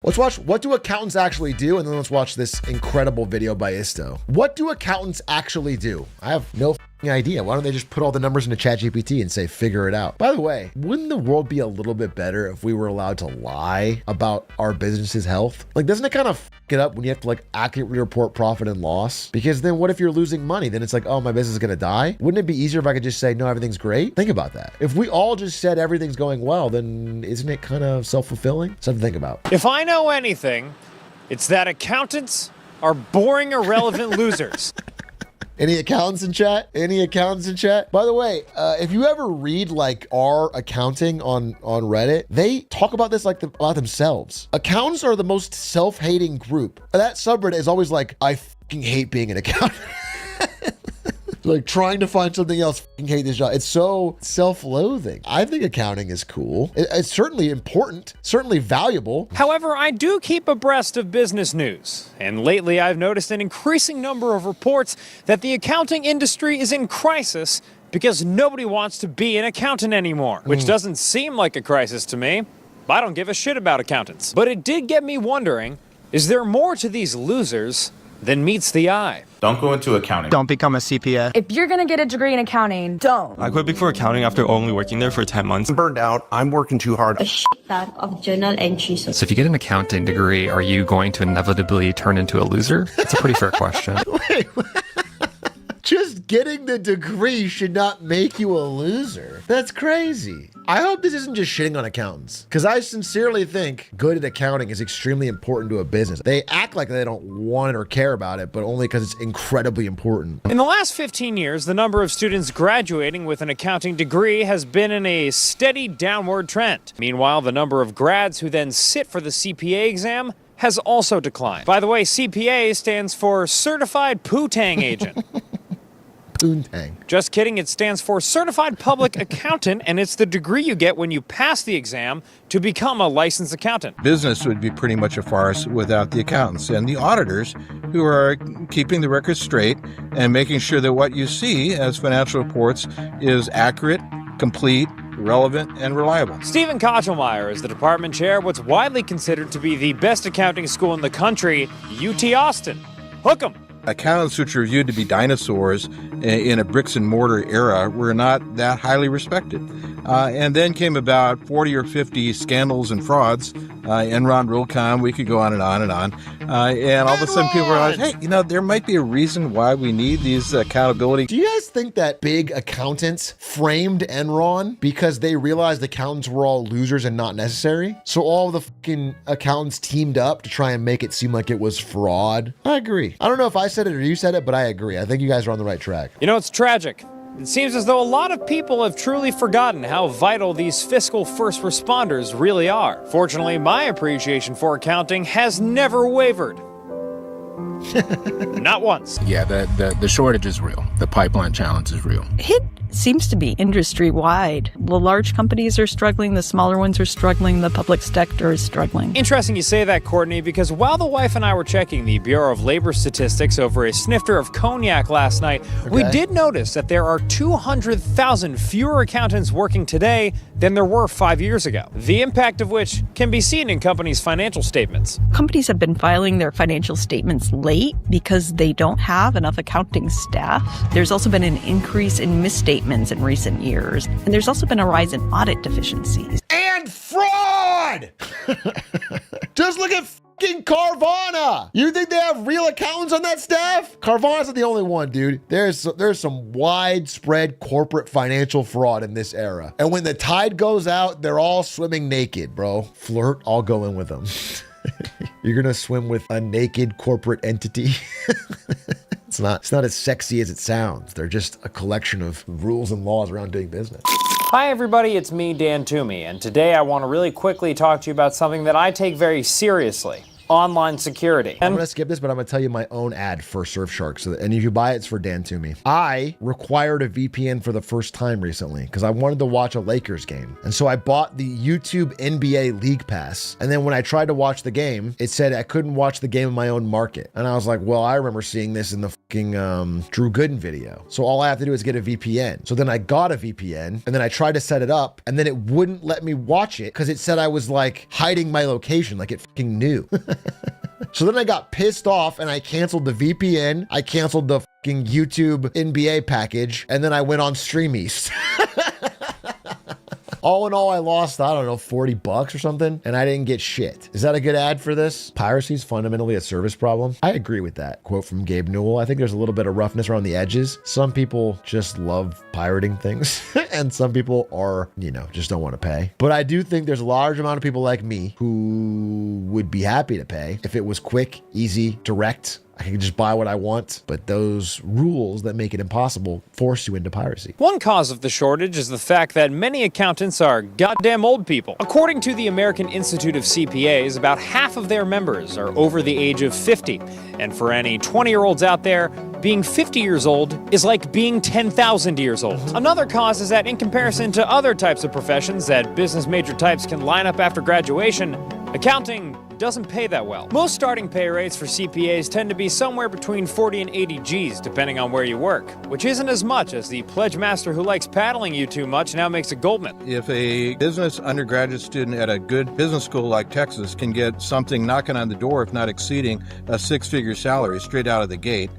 Let's watch what do accountants actually do, and then let's watch this incredible video by Isto. What do accountants actually do? I have no idea. Why don't they just put all the numbers into ChatGPT and say, figure it out? By the way, wouldn't the world be a little bit better if we were allowed to lie about our business's health? Like, doesn't it kind of f it up when you have to like accurately report profit and loss? Because then what if you're losing money? Then it's like, oh, my business is going to die. Wouldn't it be easier if I could just say, no, everything's great? Think about that. If we all just said everything's going well, then isn't it kind of self-fulfilling? Something to think about. If I know anything, it's that accountants are boring, irrelevant losers. Any accountants in chat? Any accountants in chat? By the way, if you ever read like R accounting on Reddit, they talk about this like about themselves. Accountants are the most self-hating group. That subreddit is always like, I fucking hate being an accountant. Like trying to find something else, fucking hate this job. It's so self-loathing. I think accounting is cool. It's certainly important, certainly valuable. However, I do keep abreast of business news. And lately I've noticed an increasing number of reports that the accounting industry is in crisis because nobody wants to be an accountant anymore, which doesn't seem like a crisis to me. I don't give a shit about accountants. But it did get me wondering, is there more to these losers than meets the eye? Don't go into accounting. Don't become a CPA. If you're gonna get a degree in accounting, don't. I quit Big Four accounting after only working there for 10 months. I'm burned out. I'm working too hard. A shit ton of journal entries. So if you get an accounting degree, are you going to inevitably turn into a loser? That's a pretty fair question. Wait. Just getting the degree should not make you a loser. That's crazy. I hope this isn't just shitting on accountants, because I sincerely think good at accounting is extremely important to a business. They act like they don't want it or care about it, but only because it's incredibly important. In the last 15 years, the number of students graduating with an accounting degree has been in a steady downward trend. Meanwhile, the number of grads who then sit for the CPA exam has also declined. By the way, CPA stands for Certified Poo-Tang Agent. Poontang. Just kidding, it stands for Certified Public Accountant, and it's the degree you get when you pass the exam to become a licensed accountant. Business would be pretty much a farce without the accountants and the auditors who are keeping the records straight and making sure that what you see as financial reports is accurate, complete, relevant, and reliable. Stephen Kochelmeyer is the department chair of what's widely considered to be the best accounting school in the country, UT Austin. Hook 'em. Accountants, which are viewed to be dinosaurs in a bricks and mortar era, were not that highly respected. And then came about 40 or 50 scandals and frauds, Enron, WorldCom, we could go on and on and on. And all of a sudden people realize, hey, there might be a reason why we need these accountability. Do you guys think that big accountants framed Enron because they realized accountants were all losers and not necessary? So all the fucking accountants teamed up to try and make it seem like it was fraud? I agree. I don't know if I said it or you said it, but I agree. I think you guys are on the right track. You know, it's tragic. It seems as though a lot of people have truly forgotten how vital these fiscal first responders really are. Fortunately, my appreciation for accounting has never wavered. Not once. Yeah, the shortage is real. The pipeline challenge is real. It seems to be industry-wide. The large companies are struggling, the smaller ones are struggling, the public sector is struggling. Interesting you say that, Courtney, because while the wife and I were checking the Bureau of Labor statistics over a snifter of cognac last night, we did notice that there are 200,000 fewer accountants working today than there were 5 years ago, the impact of which can be seen in companies' financial statements. Companies have been filing their financial statements late because they don't have enough accounting staff. There's also been an increase in misstatements in recent years, and there's also been a rise in audit deficiencies. And fraud! Just look at fucking Carvana. You think they have real accountants on that staff? Carvana's not the only one, dude. There's some widespread corporate financial fraud in this era. And when the tide goes out, they're all swimming naked, bro. Flirt, I'll go in with them. You're gonna swim with a naked corporate entity. It's not as sexy as it sounds. They're just a collection of rules and laws around doing business. Hi everybody, it's me, Dan Toomey, and today I want to really quickly talk to you about something that I take very seriously. Online security. I'm gonna skip this, but I'm gonna tell you my own ad for Surfshark. And if you buy it, it's for Dan Toomey. I required a VPN for the first time recently because I wanted to watch a Lakers game. And so I bought the YouTube NBA League Pass. And then when I tried to watch the game, it said I couldn't watch the game in my own market. And I was like, well, I remember seeing this in the fucking Drew Gooden video. So all I have to do is get a VPN. So then I got a VPN and then I tried to set it up and then it wouldn't let me watch it because it said I was like hiding my location, like it fucking knew. So then I got pissed off and I canceled the VPN. I canceled the fucking YouTube NBA package and then I went on Stream East. All in all, I lost, I don't know, $40 or something, and I didn't get shit. Is that a good ad for this? Piracy is fundamentally a service problem. I agree with that. Quote from Gabe Newell. I think there's a little bit of roughness around the edges. Some people just love pirating things, and some people are, you know, just don't want to pay. But I do think there's a large amount of people like me who would be happy to pay if it was quick, easy, direct. I can just buy what I want, but those rules that make it impossible force you into piracy. One cause of the shortage is the fact that many accountants are goddamn old people. According to the American Institute of CPAs, about half of their members are over the age of 50. And for any 20-year-olds out there, being 50 years old is like being 10,000 years old. Another cause is that in comparison to other types of professions that business major types can line up after graduation, accounting doesn't pay that well. Most starting pay rates for CPAs tend to be somewhere between 40 and 80 G's, depending on where you work, which isn't as much as the pledge master who likes paddling you too much now makes a Goldman. If a business undergraduate student at a good business school like Texas can get something knocking on the door, if not exceeding a six-figure salary straight out of the gate,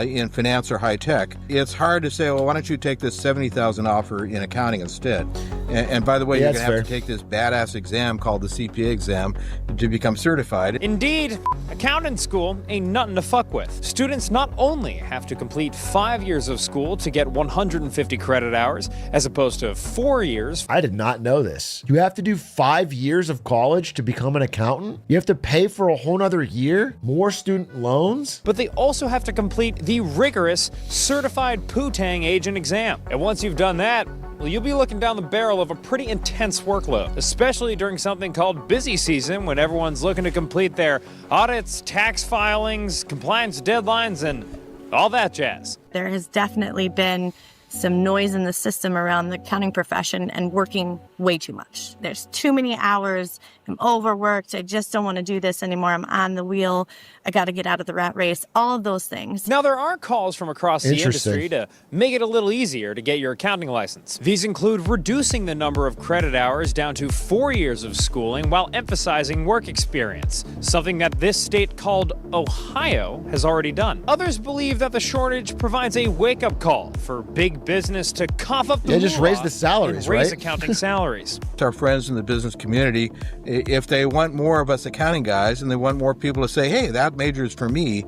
in finance or high tech, it's hard to say, well, why don't you take this $70,000 offer in accounting instead? And by the way, you're going to have to take this badass exam called the CPA exam to become certified. Indeed, accounting school ain't nothing to fuck with. Students not only have to complete 5 years of school to get 150 credit hours, as opposed to 4 years. I did not know this. You have to do 5 years of college to become an accountant? You have to pay for a whole nother year? More student loans? But they also have to complete the rigorous certified Poo-Tang agent exam. And once you've done that, well, you'll be looking down the barrel of a pretty intense workload, especially during something called busy season when everyone's looking to complete their audits, tax filings, compliance deadlines, and all that jazz. There has definitely been some noise in the system around the accounting profession and working way too much. There's too many hours. I'm overworked. I just don't want to do this anymore. I'm on the wheel. I got to get out of the rat race. All of those things. Now, there are calls from across the industry to make it a little easier to get your accounting license. These include reducing the number of credit hours down to 4 years of schooling while emphasizing work experience, something that this state called Ohio has already done. Others believe that the shortage provides a wake-up call for big business to cough up the just raise the salaries, and raise right? accounting salaries. Our friends in the business community, if they want more of us accounting guys and they want more people to say, hey, that major is for me,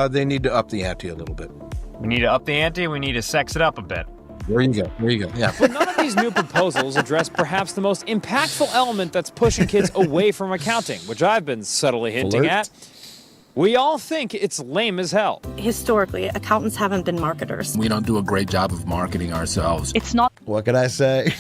they need to up the ante a little bit. We need to up the ante. We need to sex it up a bit. There you go. There you go. Yeah. But none of these new proposals address perhaps the most impactful element that's pushing kids away from accounting, which I've been subtly hinting at. We all think it's lame as hell. Historically, accountants haven't been marketers. We don't do a great job of marketing ourselves. It's not. What can I say?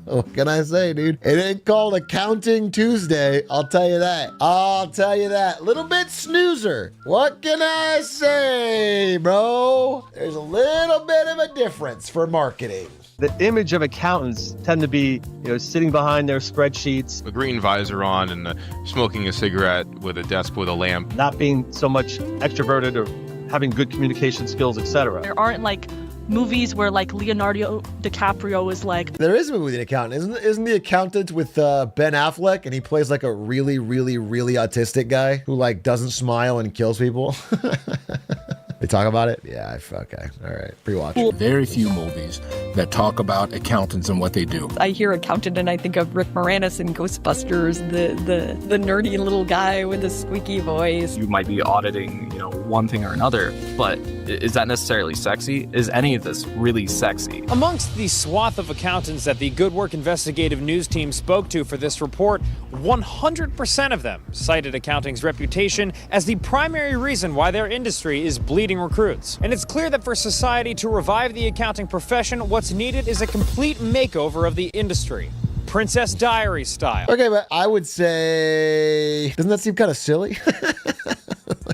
What can I say, dude? It ain't called Accounting Tuesday. I'll tell you that. I'll tell you that. Little bit snoozer. What can I say, bro? There's a little bit of a difference for marketing. The image of accountants tend to be, sitting behind their spreadsheets. A green visor on and smoking a cigarette with a desk with a lamp. Not being so much extroverted or having good communication skills, etc. There aren't movies where Leonardo DiCaprio is There is a movie with an accountant. Isn't the accountant with Ben Affleck and he plays a really, really, really autistic guy who doesn't smile and kills people? They talk about it? Yeah, okay. All right. Pre-watch. Very few movies that talk about accountants and what they do. I hear accountant and I think of Rick Moranis in Ghostbusters, the nerdy little guy with the squeaky voice. You might be auditing, one thing or another, but is that necessarily sexy? Is any of this really sexy? Amongst the swath of accountants that the Good Work Investigative News team spoke to for this report, 100% of them cited accounting's reputation as the primary reason why their industry is bleeding recruits. And it's clear that for society to revive the accounting profession, what's needed is a complete makeover of the industry. Princess Diaries style. Okay, but I would say, doesn't that seem kind of silly?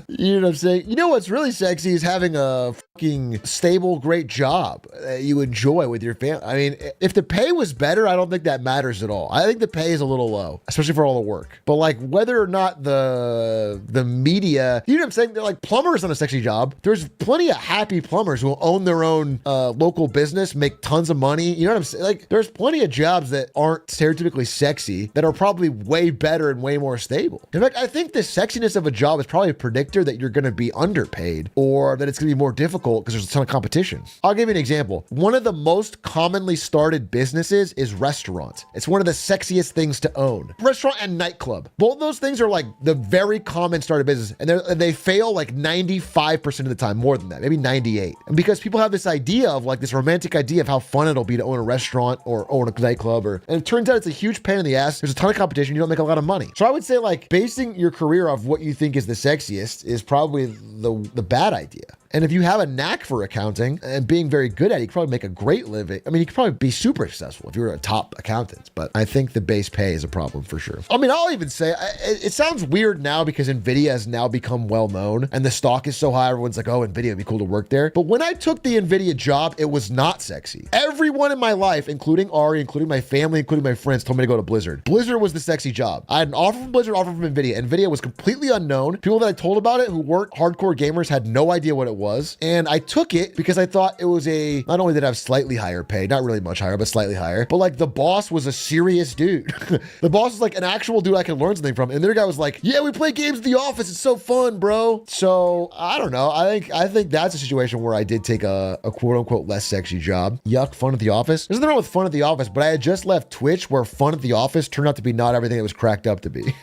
You know what I'm saying? You know what's really sexy is having a fucking stable, great job that you enjoy with your family. I mean, if the pay was better, I don't think that matters at all. I think the pay is a little low, especially for all the work. But like whether or not the media, you know what I'm saying? They're like plumbers on a sexy job. There's plenty of happy plumbers who own their own local business, make tons of money. You know what I'm saying? Like there's plenty of jobs that aren't stereotypically sexy that are probably way better and way more stable. In fact, I think the sexiness of a job is probably a predictor that you're going to be underpaid or that it's going to be more difficult because there's a ton of competition. I'll give you an example. One of the most commonly started businesses is restaurants. It's one of the sexiest things to own. Restaurant and nightclub. Both those things are like the very common started business, and they fail like 95% of the time, more than that, maybe 98. And because people have this idea of like this romantic idea of how fun it'll be to own a restaurant or own a nightclub, and it turns out it's a huge pain in the ass. There's a ton of competition. You don't make a lot of money. So I would say like basing your career off what you think is the sexiest is probably the bad idea. And if you have a knack for accounting and being very good at it, you could probably make a great living. I mean, you could probably be super successful if you're a top accountant, but I think the base pay is a problem for sure. I mean, I'll even say, it sounds weird now because NVIDIA has now become well known and the stock is so high, everyone's like, oh, NVIDIA would be cool to work there. But when I took the NVIDIA job, it was not sexy. Everyone in my life, including Ari, including my family, including my friends, told me to go to Blizzard. Blizzard was the sexy job. I had an offer from Blizzard, offer from NVIDIA. NVIDIA was completely unknown. People that I told about it who weren't hardcore gamers had no idea what it was. And I took it because I thought it was not only did I have slightly higher pay, not really much higher, but slightly higher, but like the boss was a serious dude. The boss was like an actual dude I could learn something from. And the other guy was like, yeah, we play games at the office. It's so fun, bro. So I don't know. I think that's a situation where I did take a quote unquote less sexy job. Yuck, fun at the office. There's nothing wrong with fun at the office, but I had just left Twitch where fun at the office turned out to be not everything it was cracked up to be.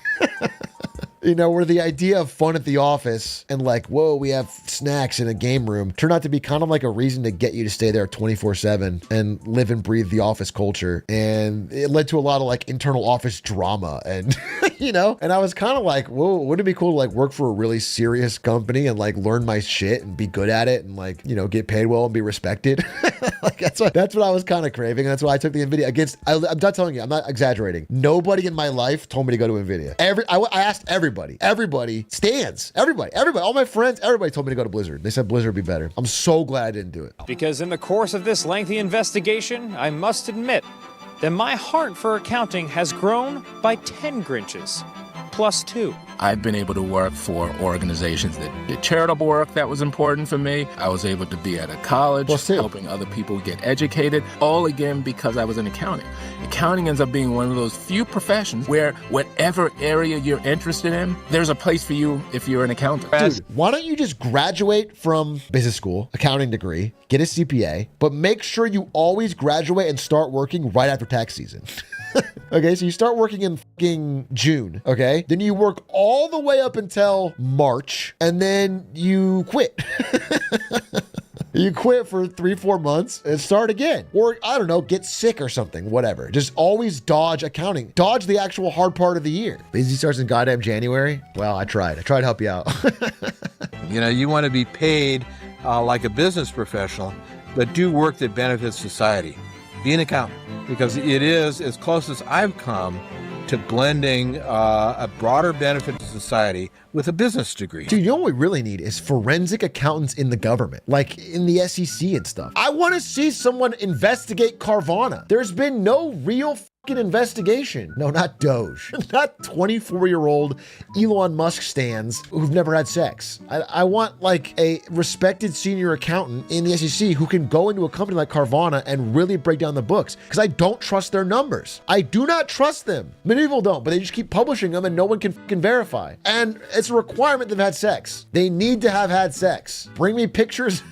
You know, where the idea of fun at the office and like, whoa, we have snacks in a game room turned out to be kind of like a reason to get you to stay there 24/7 and live and breathe the office culture. And it led to a lot of like internal office drama and, you know, and I was kind of like, whoa, wouldn't it be cool to like work for a really serious company and like learn my shit and be good at it and like, you know, get paid well and be respected? Like that's what I was kind of craving. And that's why I took the NVIDIA against, I'm not telling you, I'm not exaggerating. Nobody in my life told me to go to NVIDIA. I asked everybody, stands, everybody, all my friends, everybody told me to go to Blizzard. They said Blizzard would be better. I'm so glad I didn't do it. Because in the course of this lengthy investigation, I must admit that my heart for accounting has grown by 10 Grinches, plus 2. I've been able to work for organizations that did charitable work that was important for me. I was able to be at a college helping other people get educated, all again because I was in accounting. Accounting ends up being one of those few professions where whatever area you're interested in, there's a place for you if you're an accountant. Dude, why don't you just graduate from business school, accounting degree, get a CPA, but make sure you always graduate and start working right after tax season. Okay, so you start working in fucking June, okay? Then you work all the way up until March, and then you quit. You quit for 3-4 months and start again. Or, I don't know, get sick or something, whatever. Just always dodge accounting. Dodge the actual hard part of the year. Busy starts in goddamn January? Well, I tried to help you out. You know, you want to be paid like a business professional, but do work that benefits society. Be an accountant, because it is as close as I've come to blending a broader benefit to society with a business degree. Dude, you know what we really need is forensic accountants in the government, like in the SEC and stuff. I want to see someone investigate Carvana. There's been no real fucking investigation. No, not Doge. Not 24-year-old Elon Musk stans who've never had sex. I want like a respected senior accountant in the SEC who can go into a company like Carvana and really break down the books, because I don't trust their numbers. I do not trust them. Many people don't, but they just keep publishing them and no one can fucking verify. And it's a requirement they've had sex. They need to have had sex. Bring me pictures.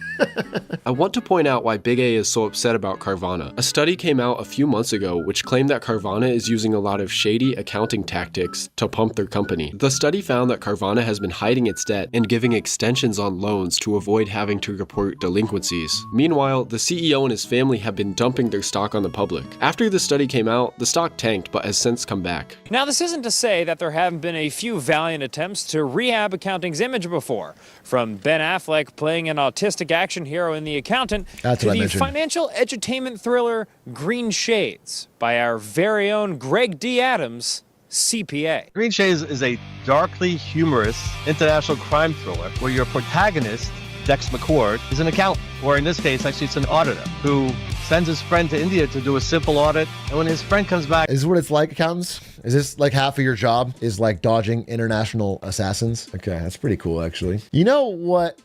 I want to point out why Big A is so upset about Carvana. A study came out a few months ago which claimed that Carvana is using a lot of shady accounting tactics to pump their company. The study found that Carvana has been hiding its debt and giving extensions on loans to avoid having to report delinquencies. Meanwhile, the CEO and his family have been dumping their stock on the public. After the study came out, the stock tanked but has since come back. Now, this isn't to say that there haven't been a few valiant attempts to rehab accounting's image before. From Ben Affleck playing an autistic action hero in The Accountant to the financial edutainment thriller Green Shades by our very own Greg D. Adams, CPA. Green Shades is a darkly humorous international crime thriller where your protagonist Dex McCord is an accountant, or in this case, actually, it's an auditor who sends his friend to India to do a simple audit. And when his friend comes back... Is this what it's like, accountants? Is this like half of your job is like dodging international assassins? Okay, that's pretty cool, actually. You know what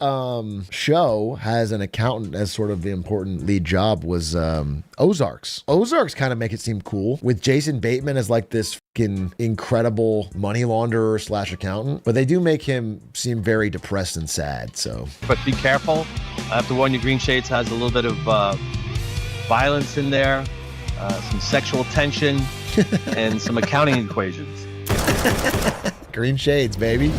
show has an accountant as sort of the important lead job was Ozarks. Ozarks kind of make it seem cool with Jason Bateman as like this fucking incredible money launderer / accountant, but they do make him seem very depressed and sad, so. But be careful. I have to warn you, Green Shades has a little bit of violence in there, some sexual tension, and some accounting equations. Green Shades, baby.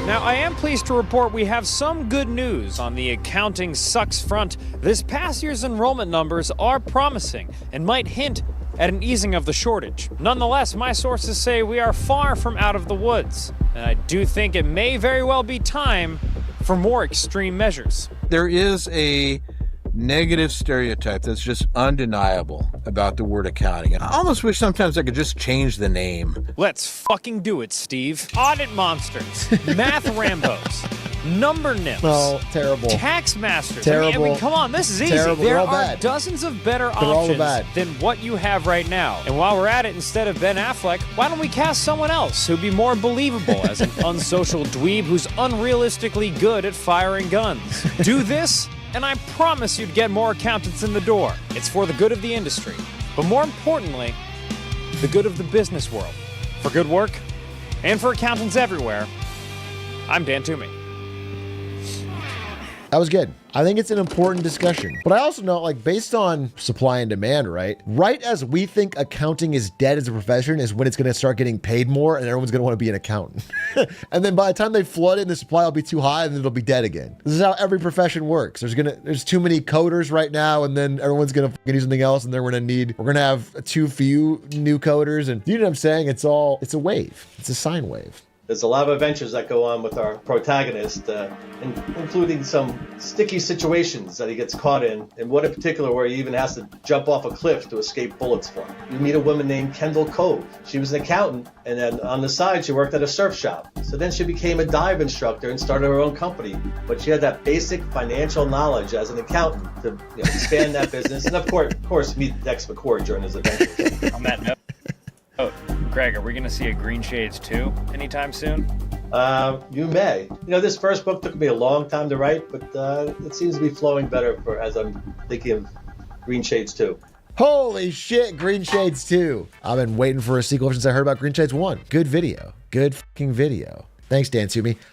Now, I am pleased to report we have some good news on the accounting sucks front. This past year's enrollment numbers are promising and might hint at an easing of the shortage. Nonetheless, my sources say we are far from out of the woods, and I do think it may very well be time for more extreme measures. There is a negative stereotype that's just undeniable about the word accounting. And I almost wish sometimes I could just change the name. Let's fucking do it, Steve. Audit monsters, math Rambos, number nymphs. Oh, terrible. Tax masters. Terrible. I mean, come on, this is easy. Terrible. There They're all are bad. dozens of better They're all options bad. than what you have right now. And while we're at it, instead of Ben Affleck, why don't we cast someone else who'd be more believable as an unsocial dweeb who's unrealistically good at firing guns? Do this, and I promise you'd get more accountants in the door. It's for the good of the industry, but more importantly, the good of the business world. For good work, and for accountants everywhere, I'm Dan Toomey. That was good. I think it's an important discussion. But I also know, like, based on supply and demand, right as we think accounting is dead as a profession is when it's going to start getting paid more and everyone's going to want to be an accountant. And then by the time they flood in, the supply will be too high and then it'll be dead again. This is how every profession works. There's too many coders right now, and then everyone's going to do something else, and then we're going to have too few new coders. And you know what I'm saying? It's a wave. It's a sine wave. There's a lot of adventures that go on with our protagonist, including some sticky situations that he gets caught in, and one in particular where he even has to jump off a cliff to escape bullets from. You meet a woman named Kendall Cove. She was an accountant, and then on the side she worked at a surf shop. So then she became a dive instructor and started her own company. But she had that basic financial knowledge as an accountant to expand that business. And of course, meet Dex McCord during his adventures. On that note, Greg, are we going to see a Green Shades 2 anytime soon? You may. This first book took me a long time to write, but it seems to be flowing better as I'm thinking of Green Shades 2. Holy shit, Green Shades 2. I've been waiting for a sequel since I heard about Green Shades 1. Good video. Good fucking video. Thanks, Dan Toomey.